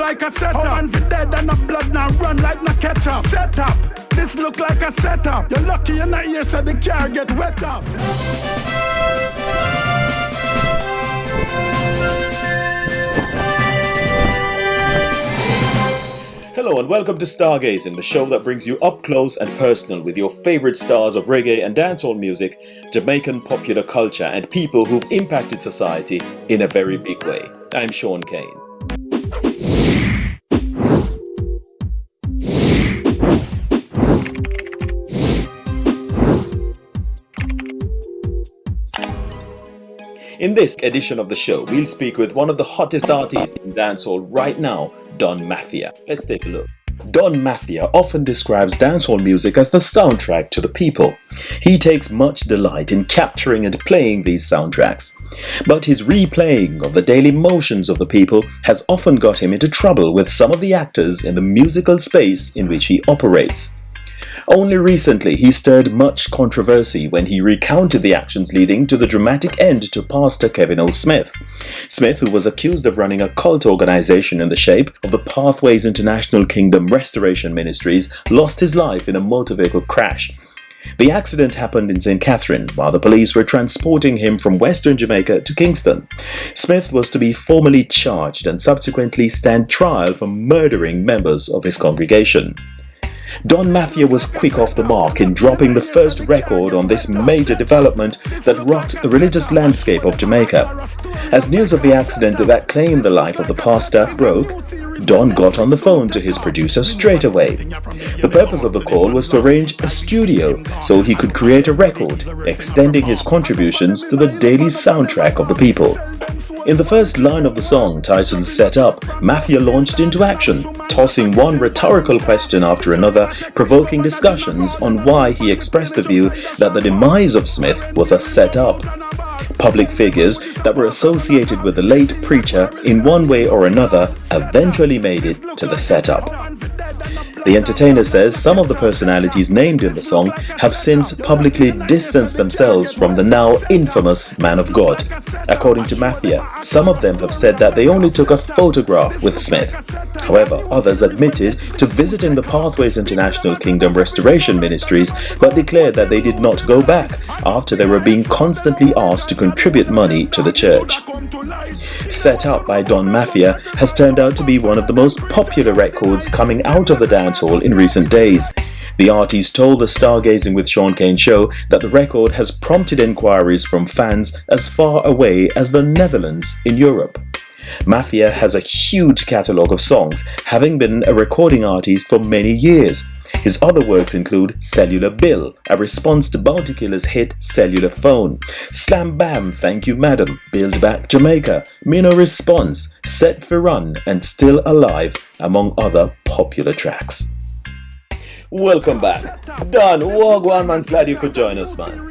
like a setup. How man for dead and the blood now run like no ketchup. Setup. This look like a setup. You're lucky you're not here so the car get wet up. Hello and welcome to Stargazing, the show that brings you up close and personal with your favorite stars of reggae and dancehall music, Jamaican popular culture, and people who've impacted society in a very big way. I'm Shaun Cain. In this edition of the show, we'll speak with one of the hottest artists in dancehall right now, Don Mafia. Let's take a look. Don Mafia often describes dancehall music as the soundtrack to the people. He takes much delight in capturing and playing these soundtracks. But his replaying of the daily motions of the people has often got him into trouble with some of the actors in the musical space in which he operates. Only recently he stirred much controversy when he recounted the actions leading to the dramatic end to Pastor Kevin O. Smith. Smith, who was accused of running a cult organization in the shape of the Pathways International Kingdom Restoration Ministries, lost his life in a motor vehicle crash. The accident happened in St. Catherine while the police were transporting him from Western Jamaica to Kingston. Smith was to be formally charged and subsequently stand trial for murdering members of his congregation. Don Mafia was quick off the mark in dropping the first record on this major development that rocked the religious landscape of Jamaica. As news of the accident that claimed the life of the pastor broke, Don got on the phone to his producer straightaway. The purpose of the call was to arrange a studio so he could create a record, extending his contributions to the daily soundtrack of the people. In the first line of the song, titled Set Up, Mafia launched into action, tossing one rhetorical question after another, provoking discussions on why he expressed the view that the demise of Smith was a set-up. Public figures that were associated with the late preacher in one way or another eventually made it to the setup. The entertainer says some of the personalities named in the song have since publicly distanced themselves from the now infamous man of God. According to Mafia, some of them have said that they only took a photograph with Smith. However, others admitted to visiting the Pathways International Kingdom Restoration Ministries but declared that they did not go back after they were being constantly asked to contribute money to the church. Set Up by Don Mafia has turned out to be one of the most popular records coming out of the dancehall in recent days. The artist told the Stargazing with Shaun Cain show that the record has prompted inquiries from fans as far away as the Netherlands in Europe. Mafia has a huge catalogue of songs, having been a recording artist for many years. His other works include Cellular Bill, a response to Bounty Killer's hit Cellular Phone, Slam Bam, Thank You Madam, Build Back Jamaica, Me No Response, Set for Run, and Still Alive, among other popular tracks. Welcome back. Don, Wagwan, man, glad you could join us, man.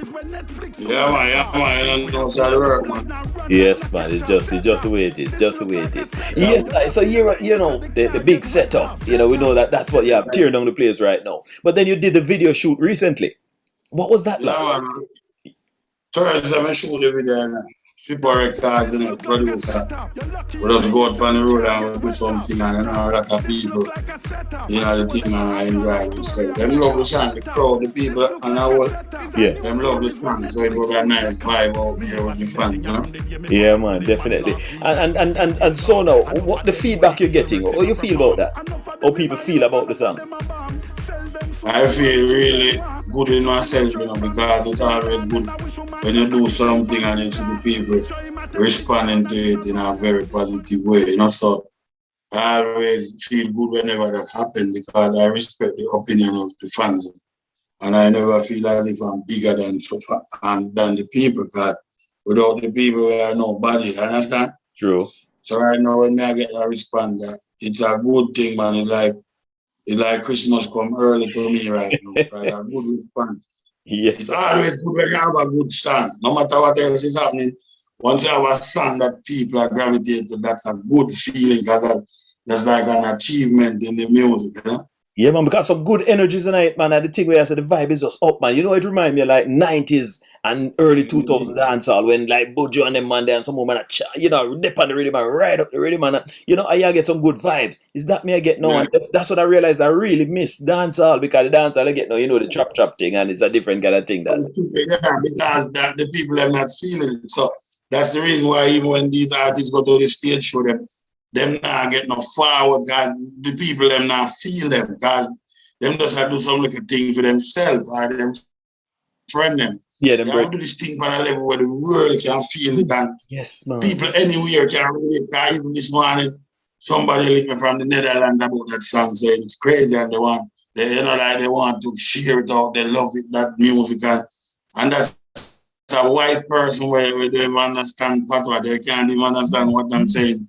Yeah, man, you know, the work, man. Yes, man, it's just the way it is, Yes, so you're, the big setup, we know that's what you have tearing down the place right now. But then you did the video shoot recently. What was that like? Yeah, man. Thursday, I shoot the video, man. People records, producer. We just go out on the road and we do something, and a lot of people, the thing, and I enjoy this stuff. Them love the song, the crowd, the people, and all. Yeah. Them love the song, so it was a nice vibe out there with the fans, Yeah, man, definitely. And so now, what the feedback you're getting, how you feel about that? How people feel about the song? I feel really good in myself, because it's always good when you do something and you see the people responding to it in a very positive way, so I always feel good whenever that happens because I respect the opinion of the fans and I never feel as if I'm bigger than the people, because without the people we are nobody, understand? True. So right now when I get a response, it's a good thing, man. It's like Christmas come early to me right now. Right? A good response. Yes. It's always good when you have a good song. No matter what else is happening, once you have a song that people are gravitating to, that's a good feeling, because that's like an achievement in the music. Yeah, man, we got some good energies tonight, man. And the thing where I said the vibe is just up, man. It reminds me of like 90s and early 2000 dancehall when like Bojo and them man there and some woman dip on the rhythm and ride up the rhythm and I get some good vibes. Is that me I get now? Yeah. And that's what I realized I really miss dancehall because the dancehall I get now, the trap thing, and it's a different kind of thing that. Yeah, because that the people are not feeling it. So that's the reason why even when these artists go to the stage show, them not get no forward because the people them not feel them because them just have to do some little thing for themselves or them friend them. Yeah, they have to do this thing on a level where the world can feel it and yes, man. people anywhere can relate. Even this morning, somebody linked me from the Netherlands about that song saying it's crazy and they want to share it out, they love it, that music and that's a white person where they don't understand patois, they can't even understand what I'm saying.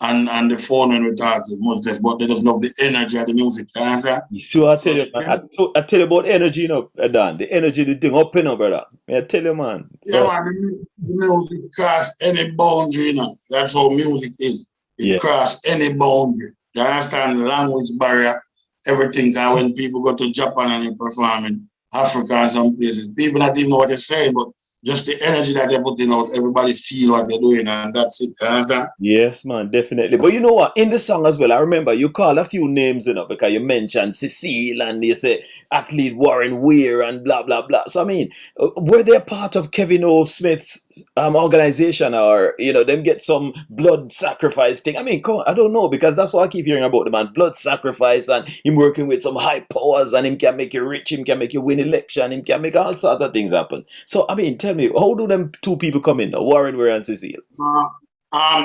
And the phone when we talk is much less, but they just love the energy of the music. You understand? So I tell you, man, I tell you about energy, Dan. The energy, the thing up, brother. I tell you, man. So, yeah, man, the music cross any boundary, That's how music is. It cross any boundary. You understand? The language barrier, everything. Because when people go to Japan and they perform in Africa and some places, people not even know what they're saying, but just the energy that they're putting out, everybody feel what they're doing, and that's it. You understand? Yes, man, definitely. But you know what? In the song as well, I remember you call a few names, because you mentioned Cecile and you say athlete Warren Weir and blah, blah, blah. So, I mean, were they a part of Kevin O. Smith's organization or, them get some blood sacrifice thing? I mean, come on, I don't know, because that's what I keep hearing about the man. Blood sacrifice and him working with some high powers and him can make you rich, him can make you win election, him can make all sorts of things happen. So, I mean, tell me, how do them two people come in, Warren Weir and Cecile?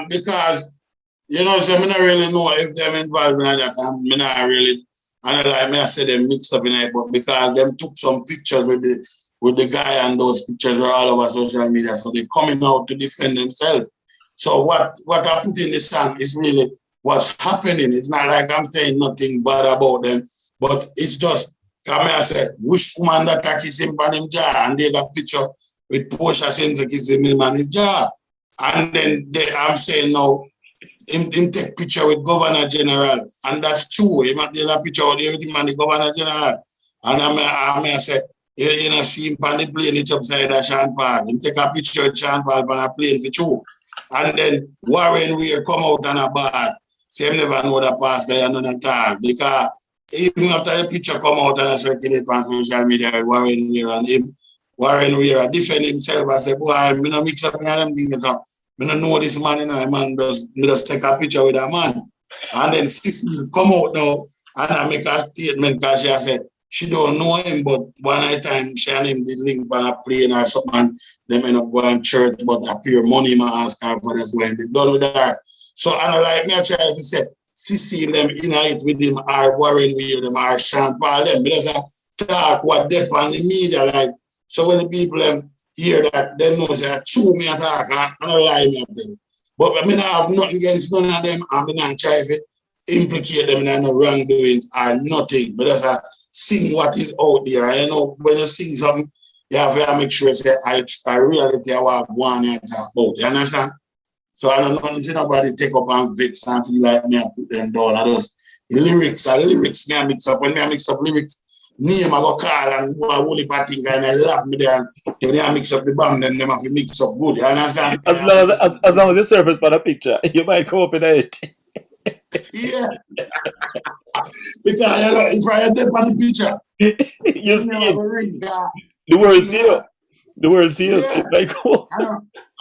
Because, so I don't really know if they're involved in that. I not really, I say they mix up in it, but because them took some pictures with the guy and those pictures are all over social media, so they're coming out to defend themselves. So what I put in the song is really what's happening. It's not like I'm saying nothing bad about them, but it's just, I said, which woman that kiss him on him jaw, and there's a picture with Portia saying to kiss him on his jaw. And then I'm saying now, him take picture with Governor General, and that's true. He might take a picture with everything on the Governor General. And I say, see him on the plane, it's upside of Shaun Paul. Him take a picture with Shaun Paul on a plane, for true. And then Warren Weir come out on a bar, say him never know the pastor and none at all. Because even after the picture come out and circulate on social media with Warren Weir and him, Warren Weir defend himself. I say, boy, I'm not mix up in them things. I don't know this man, man just take a picture with a man. And then Sissy come out now and I make a statement because she said she don't know him, but one night time she and him did link on a plane or something. Them end up going to church, but appear money man ask her for that's when they done with her. So I like me, I try to say, Sissy them in it with him or Warren Weir them or Shaun Paul them. Because I talk what they on the media like. So when the people hear that, they know say true me attack and I lie me of them. But I mean I have nothing against none of them. I mean I try to implicate them in no wrongdoings or nothing. But I sing what is out there. When you sing something, you have to make sure say it's a reality of what one to talk about. You understand? So I don't know if nobody take up and vex and feel like me and put them down. I just lyrics me I mix up. When I mix up lyrics, name I go call and who I only think and I laugh me there. When they mix up the band, then they have to mix up good. You understand? As long as the surface for the picture, you might come up in it. Yeah. Because if I had them on the picture, you see the world see you. The world see us. Yeah. Like, oh.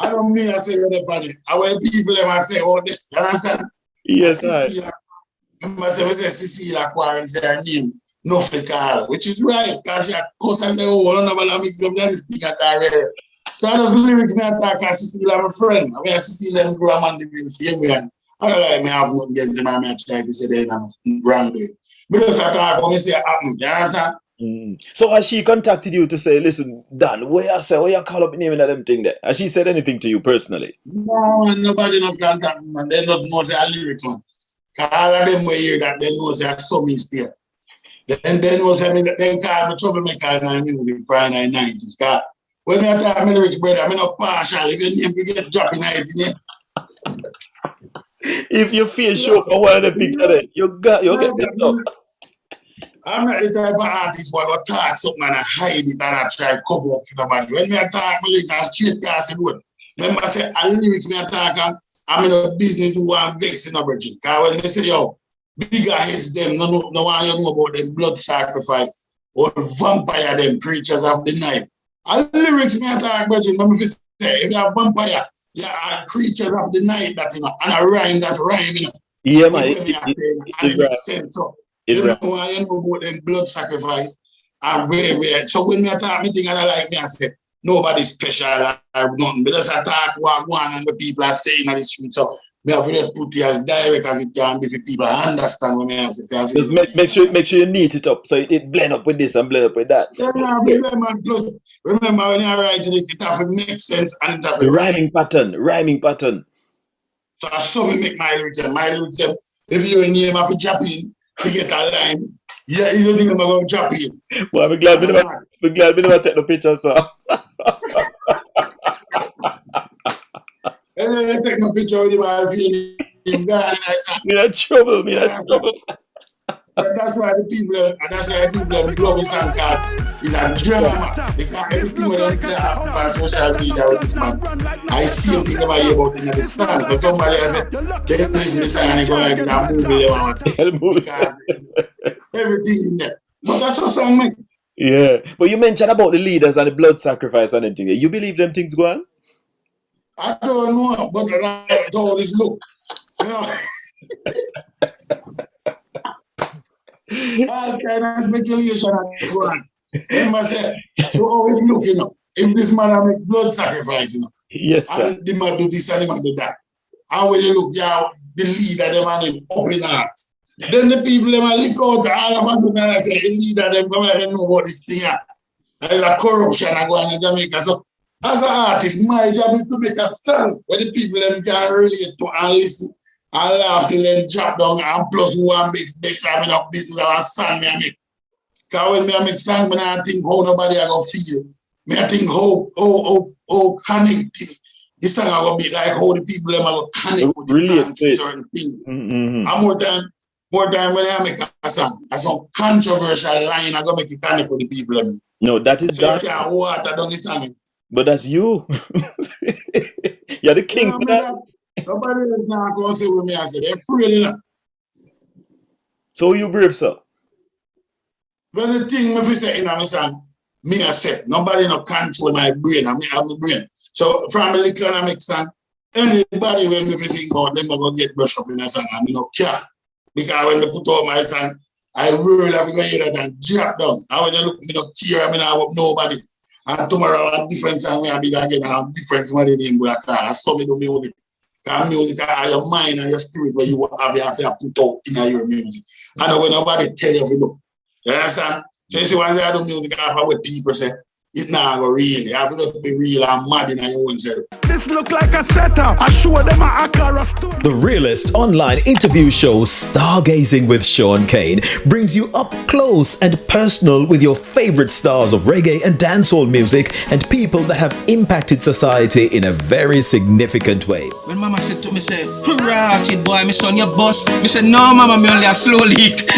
I don't mean I say you're the funny. I want people ever say, oh, you understand? Yes, I say Cecilia Quarren say her name. No call, which is right. Because she course I say, oh, I don't know mix up this thing at her. So I just lyric me attack and Cecilia my friend. I mean Cecilia and grandma live in the same way. I don't like me have no against them and I try to say they are wrong way. But just I talk when me say happen, you understand? So has she contacted you to say, listen, Dan, where you call up the name of them thing there? Has she said anything to you personally? No, nobody no contact me, man. They don't know say a lyric, man. All of them will hear that they know say some is there. Then was then call me troublemaker in my music for 90s. Because when I talk my lyrics, brother, I'm not partial. If your name get dropped in it, if you feel sure for one of the picture there, you get it up. I'm not the type of artist who will talk something and I hide it and I try to cover up for nobody. When I talk, I look at straight cast the road. Remember, I say, I lyrics me talk and I'm in a business who I'm vexing a virgin. Because when they say, yo, bigger heads them, no one you know about them blood sacrifice or vampire them creatures of the night. I lyrics me talk, virgin. Remember, if you have vampire, you are creatures of the night that, you know, and a rhyme that rhyme, you know. Yeah, man. It makes sense. So, you know why you know about them blood sacrifice and where. So when me talk me thing and I like me, I say, nobody special or nothing. But just attack what one and the people are saying on the street. So me have to just put it as direct as it can be for people understand what me have to say. Just make sure you neat it up so it blend up with this and blend up with that. Yeah, remember when you write it have to make sense and it have to rhyming pattern. So I saw me make my lyrics. If you're a name of a Japan, you get a line. Yeah, you don't think I'm going to drop in. Well, I'm glad we never take the picture, sir. And then I take my picture with him, I'll feel him gone. Me in trouble. But that's why the people love his song called is a drama. Because everything when they play on social media with this man, I see him think about you about in the stand. So somebody has said, they listen to the song and they go like that movie. Everything in there. But that's what song, man. Yeah. But you mentioned about the leaders and the blood sacrifice and everything. You believe them things go on? I don't know, but I told this look. You know? All kind of speculation go on. Remember, say, you always look, you know, if this man make blood sacrifice, you know. Yes, sir. And the man do this and the man do that. And when you look, yeah, the leader, them and them up in heart. Then the people, them are lick out all of them and say, the leader, them come and know about this thing. And there's a corruption going on in Jamaica. So, as an artist, my job is to make a song where the people them can relate to and listen. I laugh till then drop down and plus one big time in a business and a song me I make. Because when I make song, I think how nobody I go feel. I think how connected this song I go be like how the people them I go connect with this song to certain things. Mm-hmm. And more time when I make a song, a some controversial line I go make it connect with the people them. No, that is so you can't water down the song. But that's you. You're the king for that. Nobody is not going to say with me. I said, they're free enough. So you brave, sir? But the thing, if you say in a song, me I said, nobody no control my brain. I have my brain. So from the little and I make song, anybody when me think about them, I'm going to get brushed up in a song. I mean, no care. Because when they put out my song, I really have to go hear that and drop down. And when you look, me no care, I mean, I hope nobody. And tomorrow, I have different song, we have again, I have different song, the name, I saw me do music. Because music are your mind and your spirit where you have to put out in your music. And when nobody tell you if you do. You understand? So you see when they do music, I have what people say, it's not real. You have to just be real and mad in your own self. This look like a setup. I show them a Akara story. The realest online interview show, Stargazing with Shaun Cain, brings you up close and personal with your favorite stars of reggae and dancehall music and people that have impacted society in a very significant way. When mama said to me, say, hurrah, kid boy, my son, your boss. Me said, no, mama, me only a slow leak.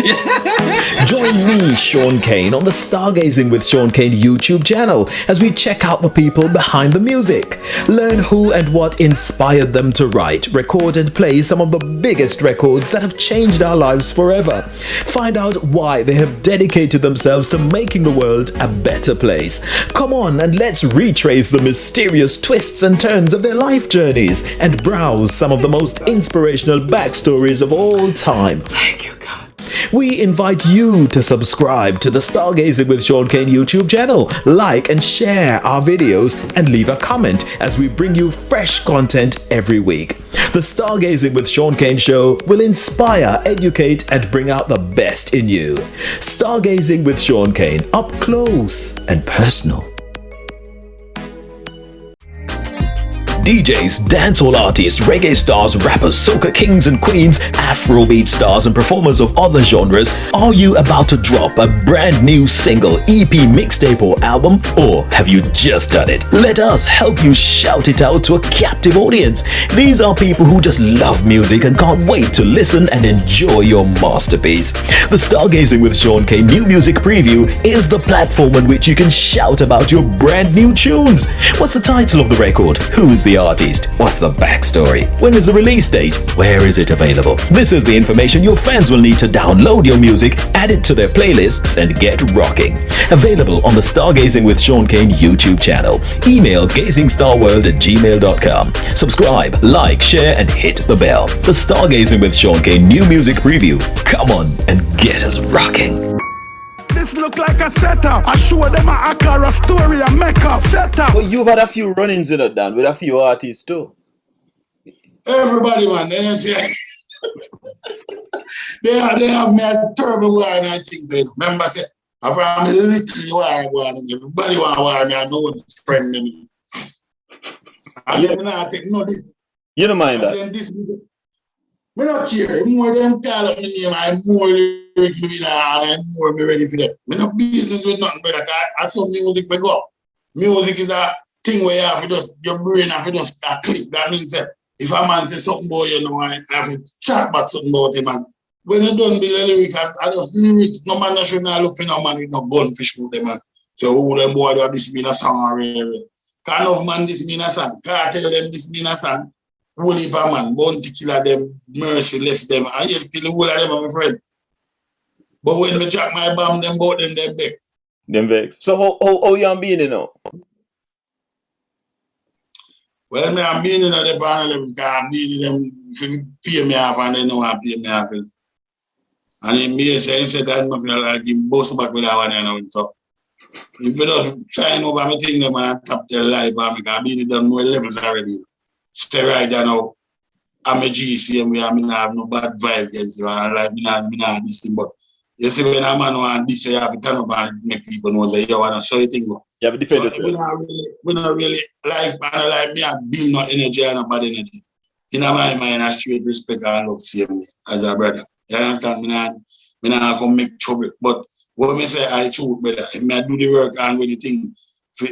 Join me, Shaun Cain, on the Stargazing with Shaun Cain YouTube channel as we check out the people behind the music. Learn who and what inspired them to write, record and play some of the biggest records that have changed our lives forever. Find out why they have dedicated themselves to making the world a better place. Come on and let's retrace the mysterious twists and turns of their life journeys and browse some of the most inspirational backstories of all time. Thank you, God. We invite you to subscribe to the Stargazing with Shaun Cain YouTube channel, like and share our videos, and leave a comment as we bring you fresh content every week. The Stargazing with Shaun Cain show will inspire, educate, and bring out the best in you. Stargazing with Shaun Cain, up close and personal. DJs, dancehall artists, reggae stars, rappers, soca kings and queens, Afrobeat stars and performers of other genres, are you about to drop a brand new single, EP, mixtape or album? Or have you just done it? Let us help you shout it out to a captive audience. These are people who just love music and can't wait to listen and enjoy your masterpiece. The Stargazing with Shaun Cain New Music Preview is the platform on which you can shout about your brand new tunes. What's the title of the record? Who is the artist? What's the backstory? When is the release date? Where is it available? This is the information your fans will need to download your music, add it to their playlists and get rocking. Available on the Stargazing with Shaun Cain YouTube channel. Email gazingstarworld@gmail.com. Subscribe, like, share and hit the bell. The Stargazing with Shaun Cain New Music Preview. Come on and get us rocking. This look like a setup. I show them a Akara story, a makeup setup. Well, you've had a few run-ins in it, Dan, with a few artists too. Everybody, man, they say they have me a terrible war, and I think they remember say I'm from a little war, everybody want war me. I know it's friend me. And then I take no this. You don't mind that? This, me not care. More them call up my name, I'm more lyrics me and more me ready for them. Me no business with nothing, brother. I saw music we go. Music is a thing where you have to just your brain have to just click. That means that if a man say something about you know, I have to chat about something about him, man. When you don't be the lyrics, I just lyrics. No man should not look in a man with no gun to shoot them, man. So who them boy do this mean a song or kind of man this mean a song. Can't tell them this mean a song. Holy man, bounty killer them, merciless them. I just still the whole of them, my friend. But when me drop my bomb, them both them back. Them vex. So how you being you know? Well, me I'm being in the panel because I'm being them if you pay me off and they know I pay me off. And he said that I'm not gonna like him both back with that one and on top. If you don't sign over me thing them and tap their life because I'm being done more levels already. Stay right there now. I'm a GC and I have no bad vibe against you. I like me not this thing, but you see when a man want this, you have to turn up and make people know that you want to show you thing. You have to defend yourself. We not really like me. I build no energy and no bad energy. In my mind, I straight respect and love same me as a brother. You understand? Me not gonna make trouble. But what me say, I true, brother. If I do the work and with the thing,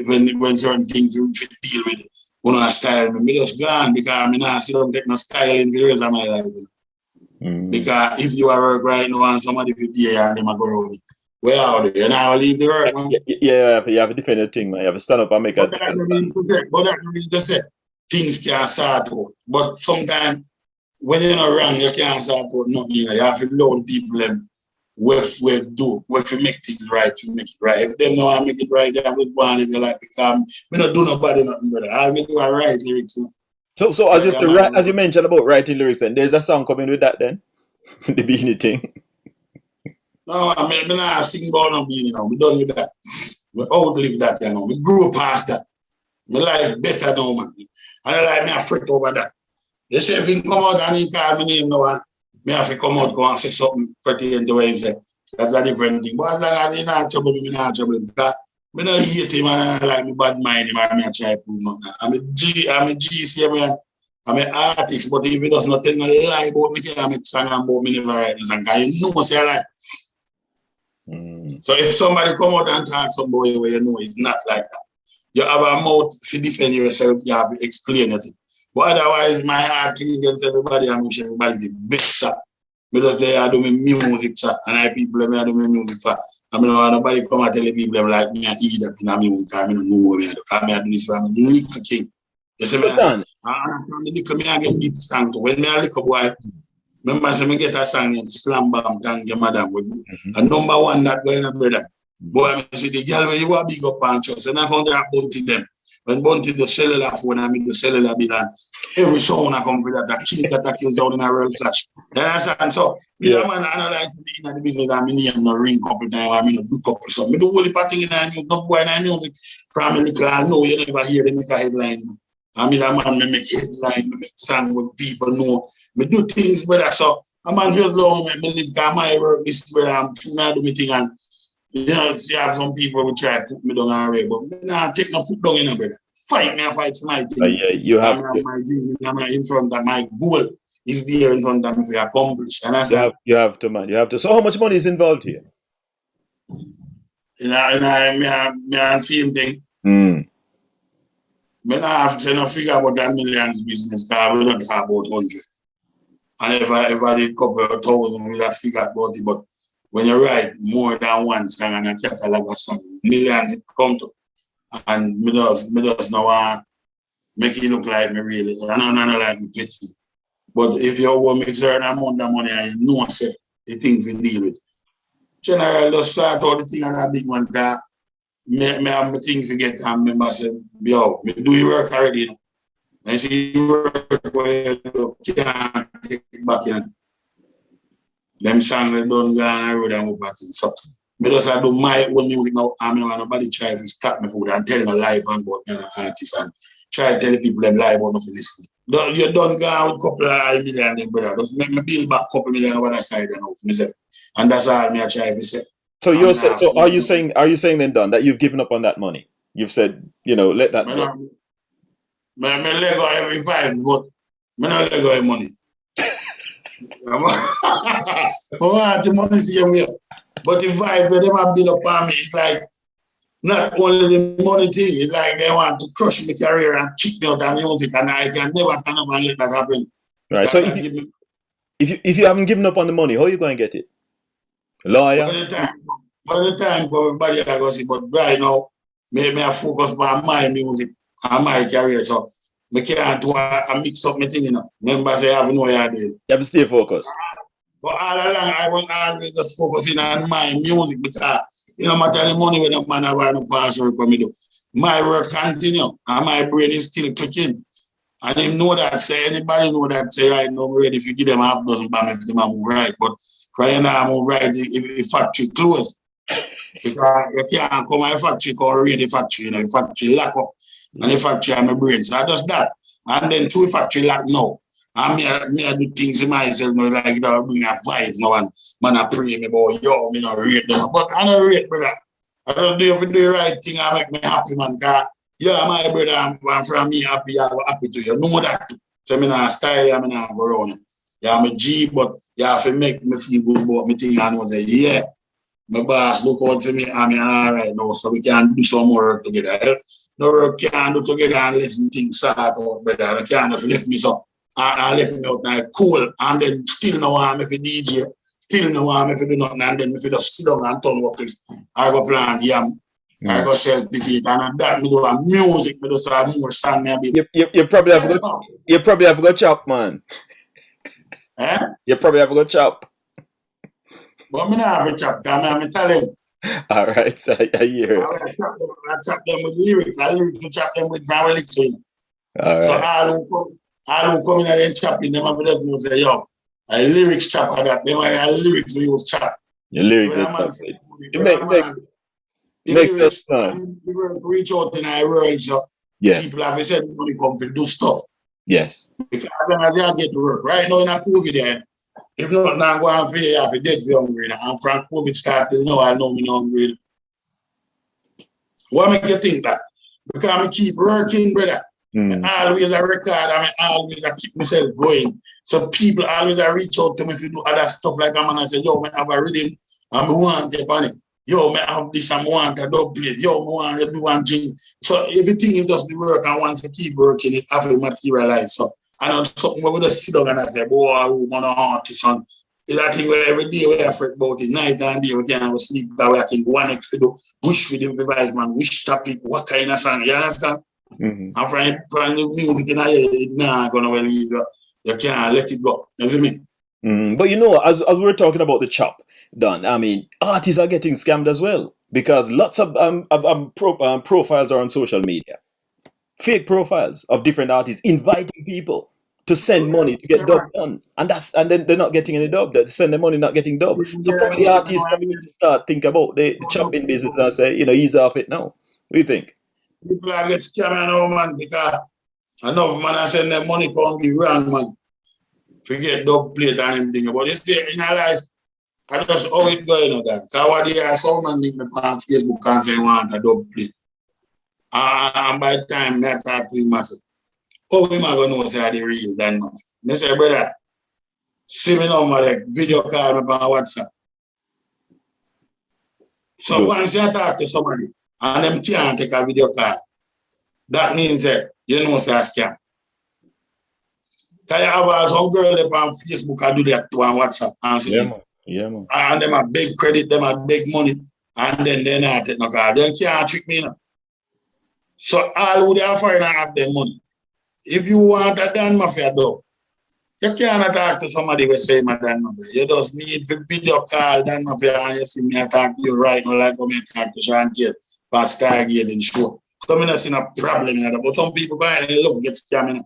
when certain things you deal with it. When I style me just gone because I not see them take no style in the rest of my life. Because if you are work right now and somebody will be here and them are go around, where are they? You now leave the work, man. Yeah, you have to defend your thing, man. You have to stand up and make a But that means to say things can sort out. But sometimes when you're not wrong, you can't sort out nothing. You have to know the people them what to make things right, to make it right. If them know I make it right, they have to go on if you like because we not do nobody nothing, brother. I make you right lyrics. So as you mentioned about writing lyrics, then there's a song coming with that then? The beanie thing. No, I mean not sing about no beanie now. We done with that. We outlive that, you know. We grew past that. My life better now, man. And I like me a fret over that. They say if he come out and he call my name now, me have to come out go and say something pretty in the way he say. That's a different thing. But as long as he's not trouble, me not trouble. Because I don't hate him and I like me bad mind him and I try to prove nothing. I'm a GC, man. I'm an artist, but if he does not tell me a lie about me, I make song about me never write the song. Because you know say I lie. So if somebody come out and talk somebody where you know it's not like that, you have a mouth to defend yourself, you have to explain it. But otherwise, my heart is against everybody and wish everybody the best shot. Because they are doing music shot and I people are doing music for. I mean, nobody come and tell the people like me and eat that in a music because I don't know what I do. I do this for a little king. You see me? I'm the little me I get deep song to. When me a little boy, remember say me get a song named Slam Bam Thank You Madam. A number one that going on, brother. Boy, I see the girl where you are big up on church and I found that bunty them. When bunty the cellular phone and me the cellular bill and every song I come with that kills out in a real flash. You understand? So, me a man I like to be in the business and me name no ring couple time and me no do couple. So, me do whole heap of thing in the music, no boy in the music. From a little I know you never hear them make a headline. I mean, a man me make headline, me make song with people know. Me do things better. So, a man just love me live because my work is where I'm do me thing and you know, you have some people who try to put me down already, but me not take no put down in a brother. fight me, I fight for my thing. Yeah, you have I'm in front of my goal is there in front of me to accomplish. And I said, you have to, man. You have to. So how much money is involved here? Me and same thing. Me not have to figure about that millions business because we don't have about 100. And if I did a couple of thousand, we'd have figured about it. But when you write more than one song and a catalog of song, millions it come to. And me does not want to make it look like me really. I don't like me getting. But if you want to make certain amount of money and you know say the things we deal with. General just start all the thing on a big one because me have my things to get and remember say, yo, me do your work already. You know? I see you work where you can't take it back in. Them songs they don't go on the road and go back in. So me just do my own music now and me want nobody try to stop me for and tell me lie about artists and try to tell the people them lie about nothing listening. You don't go out with a couple of million, brother. Just make me build back a couple million over that side and that's all me I try to say. So are you saying then, Don, that you've given up on that money? You've said, let that go. I let go every 5, but I don't let go of money. I want the money same way. But the vibe where they have built up on me, it's like not only the money thing, it's like they want to crush my career and kick me out of music, and I can never stand up and let that happen. Right. So if you haven't given up on the money, how are you going to get it? Lawyer? By the time everybody I go see, but right now, me I focus on my music and my career. So I can't do a mix up my thing, Remember, say I have no idea. You have to stay focused. But all along, I was always just focusing on my music because no matter the money when the man have no pass work for me do. My work continue and my brain is still clicking. And they know that, say anybody know that, say right now, I'm ready if you give them half dozen bam if them move right. But right now, I'm right if the factory closed. Because you can't come to the factory, come read the factory, the factory lock up. And the factory have my brain. So I just that. And then through the factory lock now. And me I do things in myself, like I bring a vibe now and man I pray me about yo, me not rate them. But I don't rate, brother. I just do if you do the right thing and make me happy, man. Cause yeah, my brother, I'm from me happy, I'm happy to you. Know that too. So I'm not style, I'm not go around. Yeah, I'm a G, but you have to make me feel good about me thing and I say, yeah. My boss look out for me, I'm all right now, so we can do some more work together. No work can do together unless we think start out better. I can't just lift me so. I left me out now cool and then still no one if you DJ, still no one if you do nothing and then if you just sit down and turn workers, I go plant yam, I go sell ticket and that me do a music, me just have more stand me a bit. You probably have got chop, man. Eh? You probably have got chop. But me not have a chop, because I'm a talent. All right, so I hear it. I chop them with lyrics. I chop them with family thing. All right. So all who come in and chopping them up with them will say, yo, I lyrics chop at that. Then I lyrics we will chop. Your lyrics are makes sense, man. People reach out in our world, so yes. People have said money come to do stuff. Yes. Because as they get to work. Right now in a COVID there, if not now go and pay, I'll be dead for hungry. And from COVID started, I know me hungry. What make you think that? Because I keep working, brother. Always I record, I always I keep myself going. So people always I reach out to me if you do other stuff like I'm and I say, yo, man, I have a rhythm, and I want to on it. Yo, man, I have this, I want to double it. Yo, I want to do one thing. So everything is just the work, I want to keep working, it have to materialize. So I know something where we just sit down and I say, boy, I want an artist. And it's that thing where every day we have fret about it, night and day we can't sleep, because I think one next to do, wish with the device, man, which topic, what kind of song, you understand? And from the music in here, it's not going to leave you. You can't let it go. You see me? But as we were talking about the chop, Don, I mean, artists are getting scammed as well because lots of profiles are on social media. Fake profiles of different artists inviting people to send money to get dub done. And then they're not getting any dub. They send the money, not getting dub. So probably the artists probably need to start think about the chopping business and say, ease off it now. What do you think? People are get scammed now, man, because enough man I send them money for the wrong man. Forget dub plate and everything. But it's there in our life. I just how it going on that. Because what they are some man link me on Facebook and say want a dub plate. And by the time I talk to him, I say, how am I going to know say the real Dan Mafia? I say, brother, see me now, like video call me on WhatsApp. So once you talk to somebody and them can't take a video call, that means that you know say a scam. Because you have some girl up on Facebook and do that to on WhatsApp and see Yeah, man. Yeah, man. and them a big credit, them a big money, and then they not take no call. They can't trick me now. So all who they are foreign have their money. If you want a Dan Mafia dog, you cannot talk to somebody who say my Dan Mafia. You just need to video call Dan Mafia and you see me talk to you right now like me talk to Shaun Cain for Stargazing show. So I don't see no problem in that. But some people go ahead and love get scamming.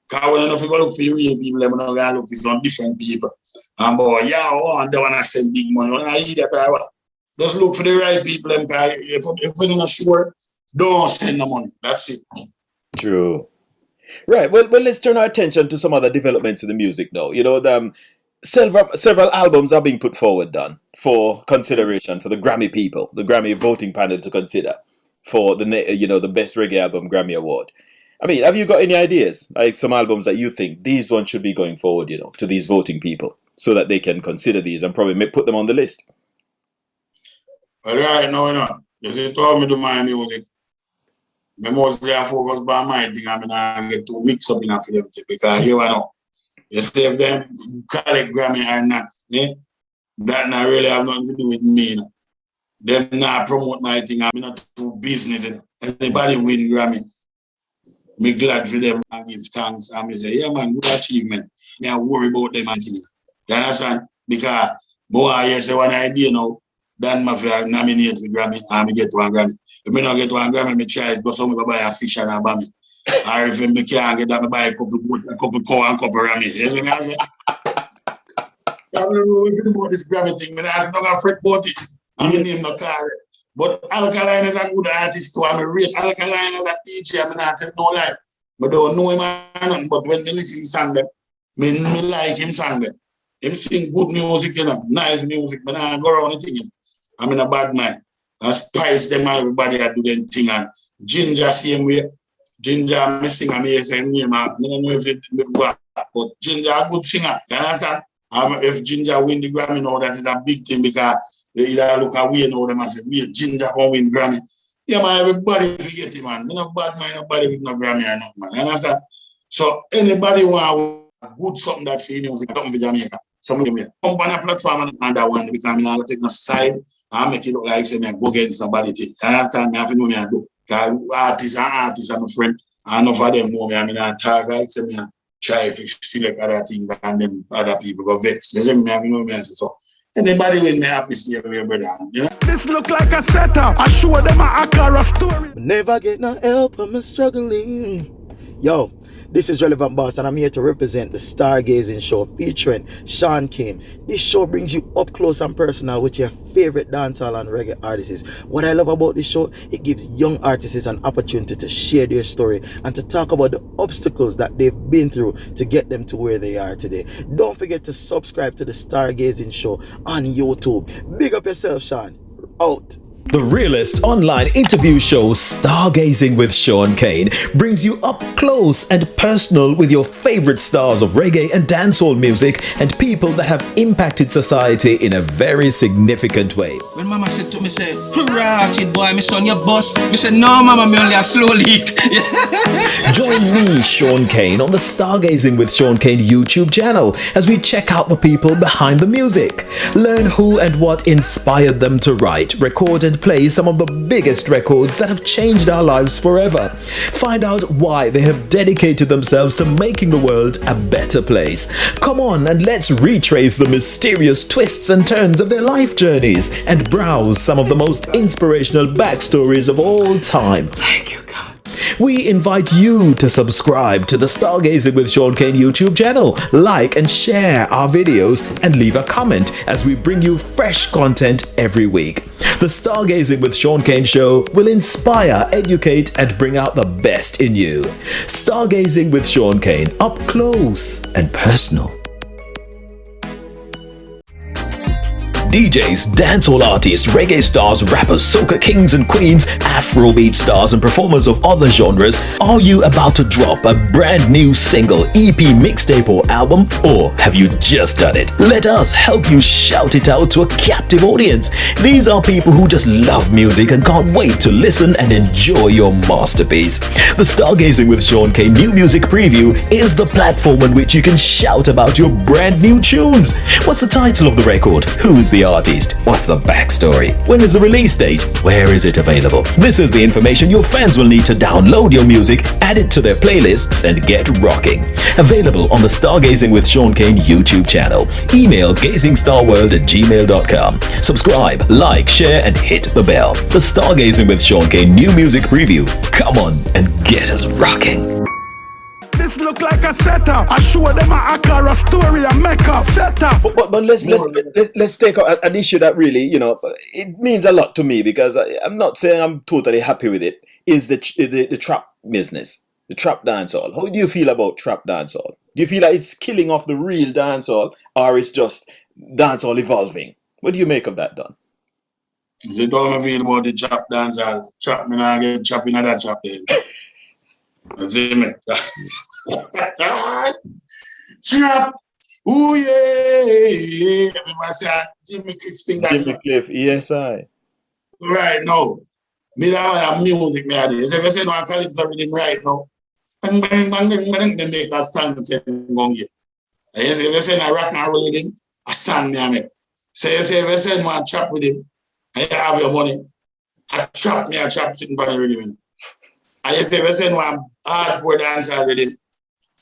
Because when you go look for real people, they're going to look for some different people. And boy, yeah, and they want to send big money. When I eat that, just look for the right people. If you're not sure, don't send the money. That's it. True. Right. Well, let's turn our attention to some other developments in the music now. You know, several albums are being put forward, done for consideration for the Grammy people, the Grammy voting panel to consider for the best reggae album Grammy award. I mean, have you got any ideas, like some albums that you think these ones should be going forward, to these voting people so that they can consider these and probably put them on the list? Well, right now, you see, told me to my music. I mostly focus on my thing. I mean, I get too mixed up in a film because you know, you say if them collect Grammy or not, that not really have nothing to do with me. Them not promote my thing. I'm not do business. Anybody win Grammy, me glad for them and give thanks. And me say, yeah man, good achievement. Me I worry about them and things. You understand? Because more I say one idea now, Dan Mafia nominate for Grammy and me get one Grammy. If I don't get one Grammy, I try it, go somewhere buy a fish and a bammy. Or if I can't get that, I buy a couple cow and couple Grammy. You see me I say? I don't know what about this Grammy thing. I'm not afraid about it. I'm name no car. But Alkaline is a good artist too. I'm a rate Alkaline as a DJ. I'm not telling no lie. I don't know him or nothing. But when I listen to song them, me like him song them. Him sing good music, nice music. But I go around and think I'm in a bad mind. I spice them everybody that do them thing. And Ginger same way. Ginger missing a me same name. I don't know if it work. But Ginger a good singer. You understand? If Ginger win the Grammy now, that is a big thing because they either look away now, they must say, Ginger can win Grammy. Yeah, man, everybody forget it, man. No bad mind, nobody with no Grammy or nothing, man. You understand? So anybody want good something that for music, something for Jamaica. Something here. Come on a platform and that one because I'm not take no side and make it look like say me go against somebody. You understand? I have to know me I do. Because artists are my friend. And enough of them know me. I mean I talk like say me try to select other things and then other people go vex. They say me have know me and so anybody with me happy stay away, brother. You know? This look like a setup. I show them a Akara story. Never get no help, I'm struggling. Yo, this is Relevant Boss and I'm here to represent the Stargazing Show featuring Shaun Cain. This show brings you up close and personal with your favorite dancehall and reggae artists. What I love about this show, it gives young artists an opportunity to share their story and to talk about the obstacles that they've been through to get them to where they are today. Don't forget to subscribe to the Stargazing Show on YouTube. Big up yourself, Shaun. Out. The realest online interview show, Stargazing with Shaun Cain, brings you up close and personal with your favorite stars of reggae and dancehall music and people that have impacted society in a very significant way. When mama said to me, say, "Ratchet boy, my son, your boss." Me said, "No, mama, me only a slow leak." Join me, Shaun Cain, on the Stargazing with Shaun Cain YouTube channel as we check out the people behind the music. Learn who and what inspired them to write, record and play some of the biggest records that have changed our lives forever. Find out why they have dedicated themselves to making the world a better place. Come on and let's retrace the mysterious twists and turns of their life journeys and browse some of the most inspirational backstories of all time. Thank you, God. We invite you to subscribe to the Stargazing with Shaun Cain YouTube channel, like and share our videos, and leave a comment as we bring you fresh content every week. The Stargazing with Shaun Cain show will inspire, educate, and bring out the best in you. Stargazing with Shaun Cain, up close and personal. DJs, dancehall artists, reggae stars, rappers, soca kings and queens, Afrobeat stars and performers of other genres, are you about to drop a brand new single, EP, mixtape or album? Or have you just done it? Let us help you shout it out to a captive audience. These are people who just love music and can't wait to listen and enjoy your masterpiece. The Stargazing with Shaun Cain New Music Preview is the platform on which you can shout about your brand new tunes. What's the title of the record? Who is the artist? What's the backstory? When is the release date? Where is it available? This is the information your fans will need to download your music, add it to their playlists and get rocking. Available on the Stargazing with Shaun Cain YouTube channel. Email gazingstarworld@gmail.com. Subscribe, like, share and hit the bell. The Stargazing with Shaun Cain New Music Preview. Come on and get us rocking. This look like a setup. I show them a story, a makeup setup. But let's take an issue that really, it means a lot to me, because I'm not saying I'm totally happy with it. Is the trap business, the trap dancehall? How do you feel about trap dancehall? Do you feel like it's killing off the real dancehall, or it's just dancehall evolving? What do you make of that, Don? You don't feel about the trap dancehall. Trap me now get trap in that trap then. You see me? Trap. Ooh yeah. Everybody say Jimmy Kingston. Jimmy Cliff, ESI. Right now. Me that have music me ade. If you say no I call it everything right now. Bang bang bang bang bang they make a song say gong here. If you say no rock and roll with him, a song me I make. So you say if you say no I trap with him, I have your money. I trap sitting by the rhythm. And you say if you say no I'm hardcore dancer with him,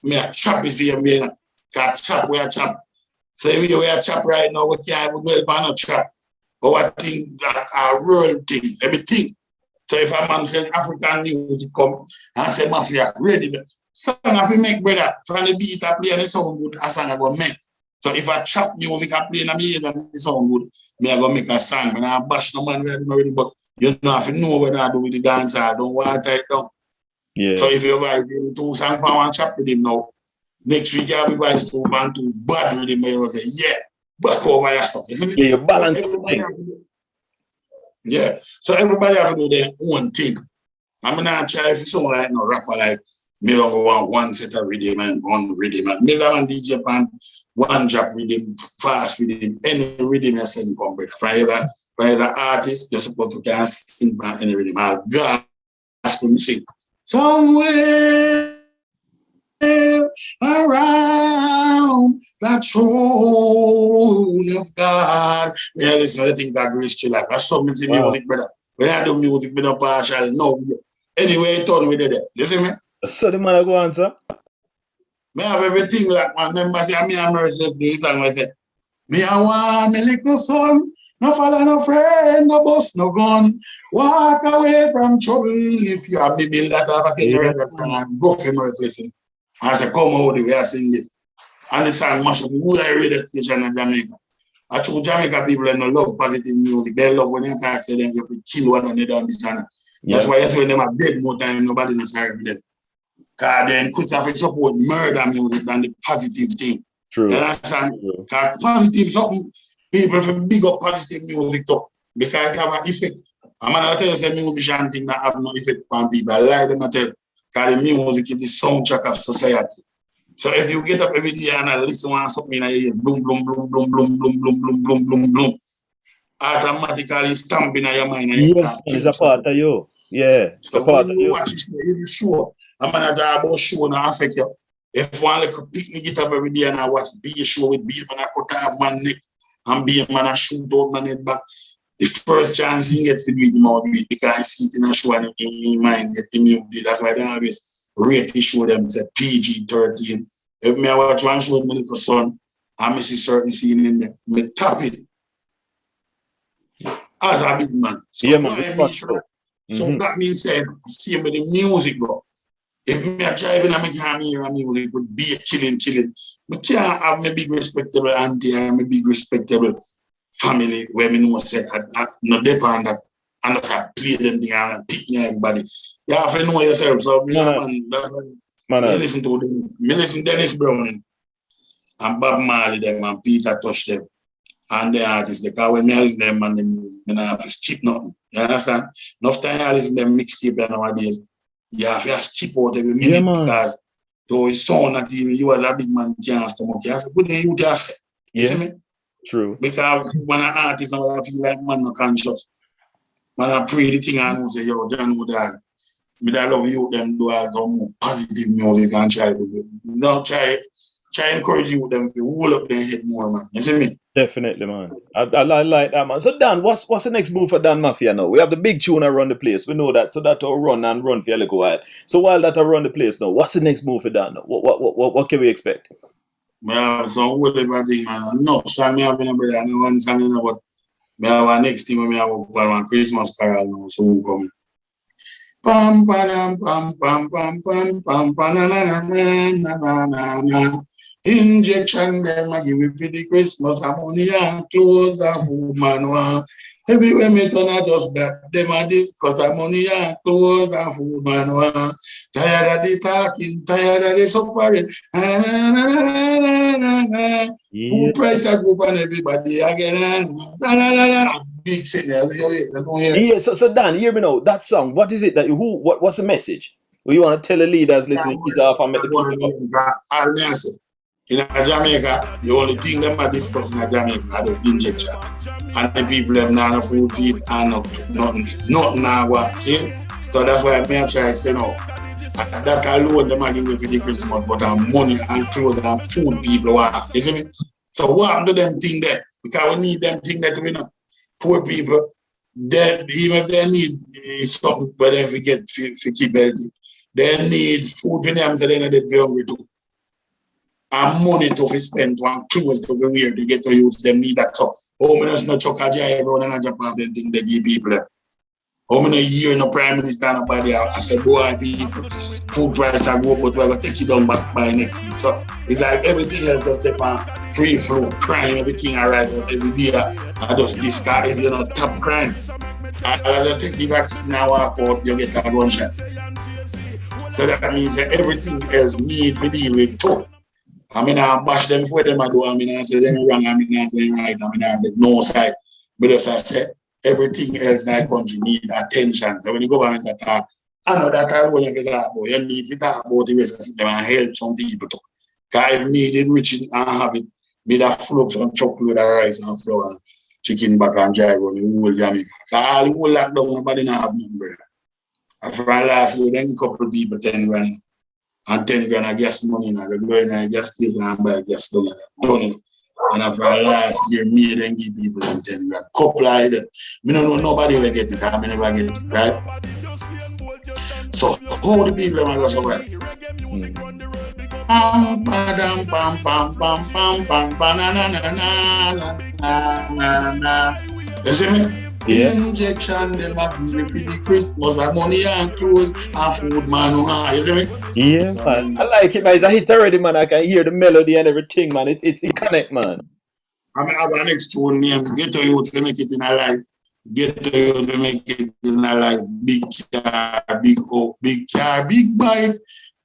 me a trap is here me. Cause trap we a trap. So if we a trap right now, we can't even go by no trap. But what thing like a real thing, everything. So if a man says African music come and say Mafia, ready. Song if you make brother, from the beat I play and the sound good, a song I go make. So if I trap music I play in my ears and the sound good, me I go make a song. And I bash no man ready, but you don't have to know what I do with the dancer, I don't want to it down. Yeah. So if you guys do some power and trap with him now, next week you guys to band to bad with him, you say, yeah, back over yourself. Yeah, you balance everything. Yeah. So everybody have to do their own thing. I'm not try if someone like no rapper like me don't want one set of rhythm and one rhythm. And me and DJ band one drop rhythm, fast rhythm, any rhythm you send come brother. For either artist, you're supposed to can sing by any rhythm. I'll gospel music. Somewhere around the throne of God. Yeah, listen, I think that grace chill like. I saw music, brother. When I do music, but not partial. No. Anyway, turn with it. You see me? So the man I go answer. Me have everything like my member say, me and Mercy this and I said, me I want me little son. No father, no friend, no boss, no gun. Walk away from trouble. If you have me build that up, I can record from and go for Mercy listen. And I said, come out the way I sing this. And the song mash up the whole radio station in Jamaica. I told Jamaica people that no love positive music. They love when you can't say them, you could kill one another on this channel. That's why when them are dead more time, nobody knows how to them. Because then quit have to support murder music than the positive thing. True. You understand? Because positive something, people for big up positive music too. Because it have an effect. I'm going to tell you some musician thing that have no effect on people. I lie them to tell. Because the music is the soundtrack of society. So if you get up every day and I listen to something and you hear boom, boom, boom, boom, boom, boom, boom, boom, boom, boom, boom, automatically stamping in your mind. Yes, it's a part of you. Yeah, it's a part of you. Watch it, show. I'm going to talk about show and affect you. If one like pick me get up every day and I watch be a show with beat man, I cut off my neck and be a man, I shoot out my head back. The first chance he gets to do it, he might do it because I see it in a show and in his mind get him to do it. That's why they always rate the show them say PG-13. If me I watch one show with my little son, I miss a certain scene in there. Me tap it. As a big man. So yeah, man. So that means saying, see with the music, bro. If me are driving and I can't hear music, would be a killing. I can't have my big respectable auntie and my big respectable family where me know say I not depend that and just play them thing and pick me everybody. You have to know yourself. So me listen to them. Me listen to Dennis Brown and Bob Marley them and Peter Tosh them. and the artists. Because when I listen to them and the music, I have to skip nothing. You understand? Enough time I listen to them mixtape nowadays, you have to skip out every minute because though it sound not even you as a big man can't stomach. You have to put in you just you see me? True. Because when an artist now I feel like man not conscious. Man I pray the thing and say, yo, John Woodard, me that love you them do as some more positive music and try to now try encourage you them to hold up their head more, man. You see me? Definitely, man. I like that, man. So Dan, what's the next move for Dan Mafia now? We have the big tune around the place. We know that. So that will run for a little while. So while that around the place now, what's the next move for Dan now? What can we expect? Well, so whatever thing, man. No, so me have a brother. No one saying about me have a next thing when me have a Christmas carol now. So we come. Pam pam pam pam pam pam pam pam na na na na na na. Injection them I give me for the Christmas money and clothes and food man. Everywhere me turn I just that them a discuss money and clothes and food man. Tired of the talking, tired of the suffering. Food price I go on everybody again. Big signal. Yeah, so Dan, hear me now. That song, what is it that what's the message? Well, you want to tell the leaders listening is off and make the people go. In Jamaica, the only thing them are discussing in Jamaica are the injection. And the people have not food feed and nothing now. See? So that's why I try to say no. That alone them are giving for the Christmas, but money and clothes and food people want. You see me? So what happened to them thing there? Because we need them thing that we know. Poor people, they, even if they need something, but if we get to keep healthy, they need food for them so they're not very hungry too. And money to spend on clothes to wear to get to use them need that stuff. How many no chuck a jive around and Japan them thing they give people there? How many years no prime minister nobody I said boy people food price I go but we'll take it down back by next week. So it's like everything else just step on free flow, crime, everything arise every day. I just discard you know top crime. I just take the vaccine now walk out, you get a gunshot. So that means that everything else need to deal with too. I mean, I bash them for them. I do. I mean, I say them wrong. I mean, I'm doing right. I mean, I have no side. But as I said, everything else in that country need attention. So when you go back and talk, I know that I when you talk about, you need to talk about the rest of them and help some people too. Because if needed, rich and have it, made a flow some chocolate, rice and flour, and chicken back and jive on the whole Jamaica. Because all the whole lockdown, nobody not have nothing, brother. And for last year, then a couple of people 10 grand. And 10 grand of gas money now. They go in and gas station and buy gas done. And after last year, me then give people them 10 grand. Couple of them. Me don't know nobody will get it. I never get it, right? So how the people are going to survive? Pam pam pam pam pam pam pam banana. You see me? Yeah. Injection, them are giving for the Christmas and money and clothes and food, man. You see me? Yeah, so, man. I like it, man. It's a hit already, man. I can hear the melody and everything, man. It connect, man. I mean, I have an next tune name. Get to you to make it in a life. Get to you to make it in a life. Big car, big hope, big car, big bike,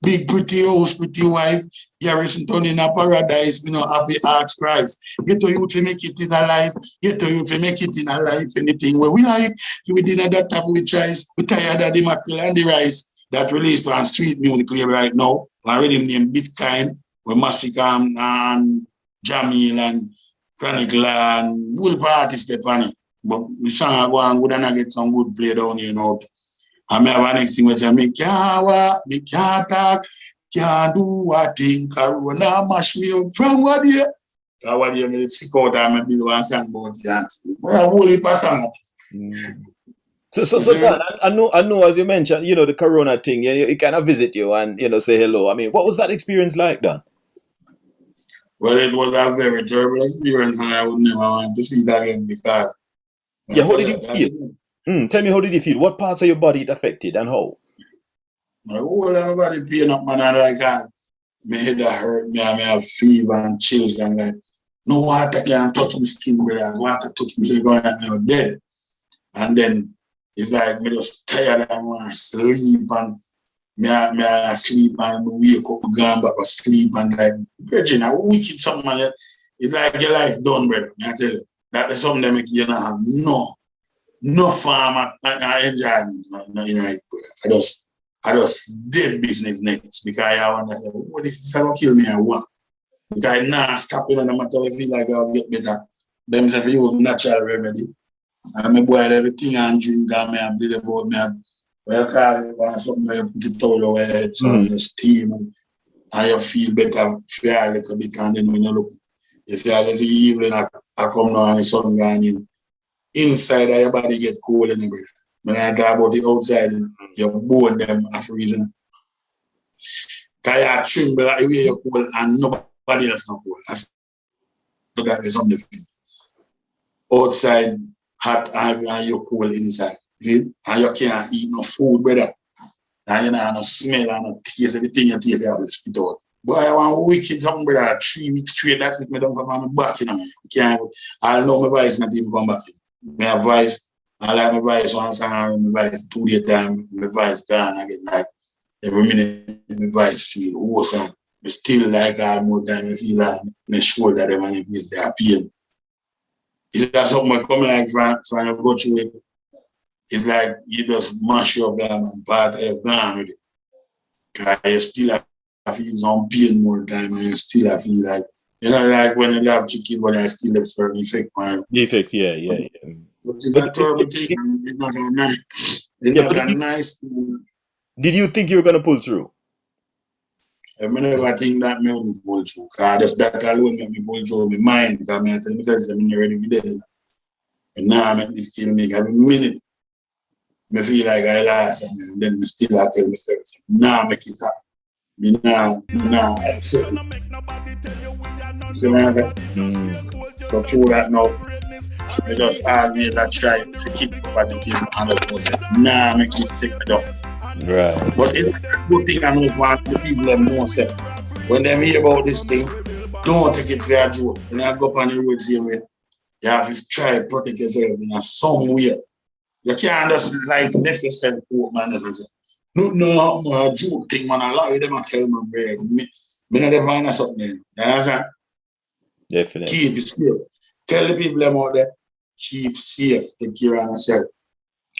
big pretty house, pretty wife. Garrison turn in a paradise, you know, happy hearts Christ. Get to you to make it in a life. Get to you to make it in a life. Anything where we like, we did that type of choice. We tired of the mackerel and the rice that released on sweet music right now. I already named Bitcoin, with Massacre and Jamil and Chronicle and good party Stephanie. But we song go and go and get some good play down here, you know. And I have a next thing which I make can't walk, me can't talk. Can't do a thing, Corona mash me up from what year? What year me sick out and maybe one song about that. Well, holy person. So Dan, I know as you mentioned, you know, the Corona thing, you kind of visit you and, you know, say hello. I mean, what was that experience like, Dan? Well, it was a very terrible experience and I would never want to see that again because... Yeah, how did you feel? Tell me, how did you feel? What parts of your body it affected and how? My whole body pain up, man, and like my head hurt me, I have fever and chills, and like no water can touch my skin, brother. Water touch me, so I'm never dead. And then it's like me just tired and want to sleep, and me sleep and wake up, gone back to sleep, and like Virgin, I wicked something, man. It's like your life done, brother. I tell you, that is something that make you know have no farm I enjoy it. You know, I just did business next because I want to say, oh, this will kill me. I want. Because now stopping no matter if I feel like I'll get better. Them say you have natural remedy. And I boil everything and drink and bleed about me. Well, call it something where you put it all away, so you steam and you feel better, feel a little bit, and then when you look, you see all the evening I come now and the sun going in. Inside your body get cold and everything. When I talk about the outside, your bone them are freezing. Because you tremble the way you're cold and nobody else not cold. So that is something. Outside hot and you're cold inside. And you can't eat no food, brother. And you know, no smell and no taste, everything you taste, you have to spit out. Boy, I want wicked something, brother. 3 weeks straight, that is me don't come on my back, you know. I know my voice not even come back. My voice, I like my voice one song, my voice 2 days time, my voice gone again. Like every minute, my voice feel awesome. But still, like all more time, I feel like my shoulder, them and it they are pain. It's just something coming like when you go through it. It's like you just mash your band and part of your band with it. Because you still have feel some pain more time and you still have feel like, you know, like when you have chicken, but I still have certain effect, man. The effect, yeah. But it's a terrible thing. It's not a nice. It's not a nice thing. Did you think you were going to pull through? I never think that made me pull through. Because that alone made me pull through my mind. Because I tell myself I'm already dead. And now I make this still make every minute. I feel like I lost, and then I still have to tell myself, now make it happen. Now, accept it. See what I'm saying? So through that now, I just always try to keep positive and 100%. Now make it stick it up. Right. But it's a good thing I know want the people them know say, when they hear about this thing, don't take it for a joke. When you go up on the road same way, you have to try to protect yourself in some way. You can't just like left yourself poor, man. No, joke thing, man. Allow them to tell me, me not the find something. You understand? Definitely. Keep it safe. Tell the people them out there, keep safe, take care of yourself.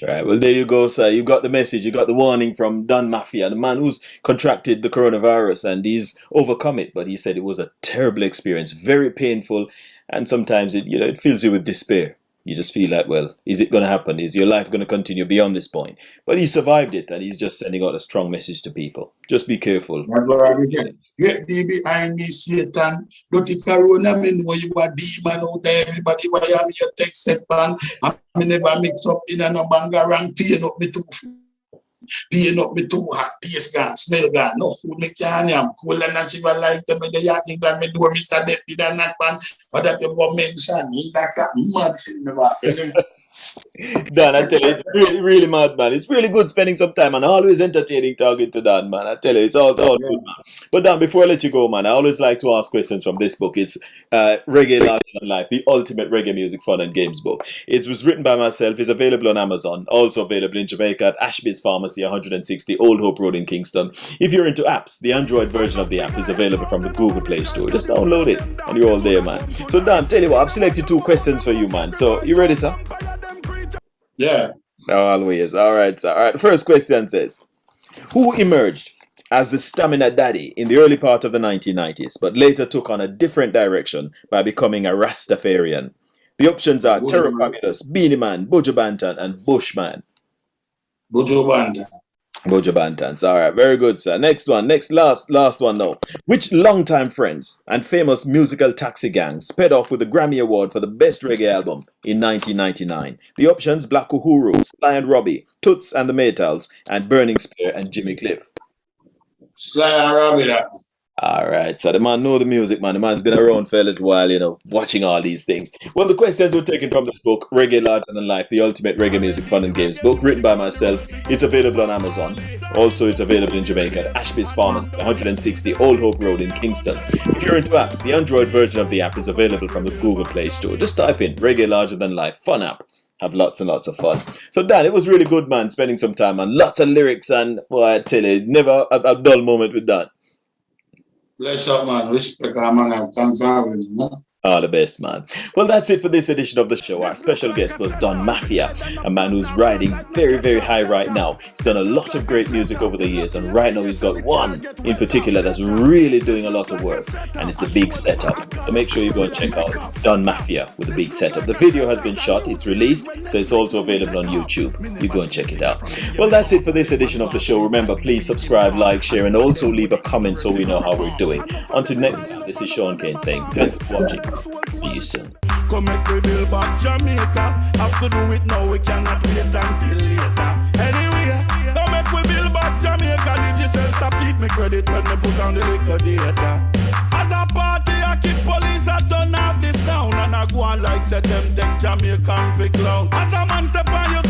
Right. Well, there you go, sir. You got the message. You got the warning from Don Mafia, the man who's contracted the coronavirus, and he's overcome it. But he said it was a terrible experience, very painful, and sometimes it fills you with despair. You just feel like, well, is it going to happen? Is your life going to continue beyond this point? But he survived it, and he's just sending out a strong message to people. Just be careful. That's what I said. Get thee behind me, Satan. Don't it corona me know you are demon out there. Everybody why I'm your text set man. I never mix up in a no bangarang, paying up me too hot, taste gone, smell gone, no food me can't am. Cool and natural like them, the yakin that me do Mr. Death did a knock man. But that you go mention, he like that mad in the back. Dan, I tell you, it's really, really mad, man. It's really good spending some time and always entertaining talking to Dan, man. I tell you, it's all good, man. But Dan, before I let you go, man, I always like to ask questions from this book. It's Reggae Larger Than Life, the ultimate reggae music fun and games book. It was written by myself. It's available on Amazon. Also available in Jamaica at Ashby's Pharmacy, 160 Old Hope Road in Kingston. If you're into apps, the Android version of the app is available from the Google Play Store. Just download it and you're all there, man. So Dan, tell you what, I've selected 2 questions for you, man. So you ready, sir? Yeah. Always. All right, sir. All right. The first question says, who emerged as the Stamina Daddy in the early part of the 1990s, but later took on a different direction by becoming a Rastafarian? The options are Terror Fabulous, Beanie Man, Buju Banton, and Bushman. Buju Banton. Buju Bantans. All right, very good, sir. Next one, last one now. Which longtime friends and famous musical taxi gang sped off with the Grammy Award for the Best Reggae Album in 1999? The options: Black Uhuru, Sly and Robbie, Toots and the Maytals, and Burning Spear and Jimmy Cliff. Sly and Robbie, that. All right, so the man know the music, man. The man's been around for a little while, watching all these things. Well, the questions were taken from this book, Reggae Larger Than Life, the ultimate reggae music fun and games book, written by myself. It's available on Amazon. Also, it's available in Jamaica at Ashby's Pharmacy, 160 Old Hope Road in Kingston. If you're into apps, the Android version of the app is available from the Google Play Store. Just type in Reggae Larger Than Life, fun app. Have lots and lots of fun. So Dan, it was really good, man, spending some time and lots of lyrics, and I tell you, it's never a dull moment with Dan. Bless up, man. Respect our man and thanks for having me. All the best, man. Well, that's it for this edition of the show. Our special guest was Don Mafia, a man who's riding very, very high right now. He's done a lot of great music over the years, and right now he's got one in particular that's really doing a lot of work, and it's the Big Setup. So make sure you go and check out Don Mafia with the Big Setup. The video has been shot, it's released, so it's also available on YouTube. You go and check it out. Well, that's it for this edition of the show. Remember, please subscribe, like, share, and also leave a comment so we know how we're doing. Until next time, this is Shaun Cain saying thanks for watching. See you soon. Come make we build back Jamaica. Have to do it now, we cannot wait until later. Anyway, come make we build back Jamaica. Did you sell stop keep me credit when me put on the liquor data? As a party, I keep police, I turn off the sound. And I go on like say them take Jamaican for clown. As a man step on you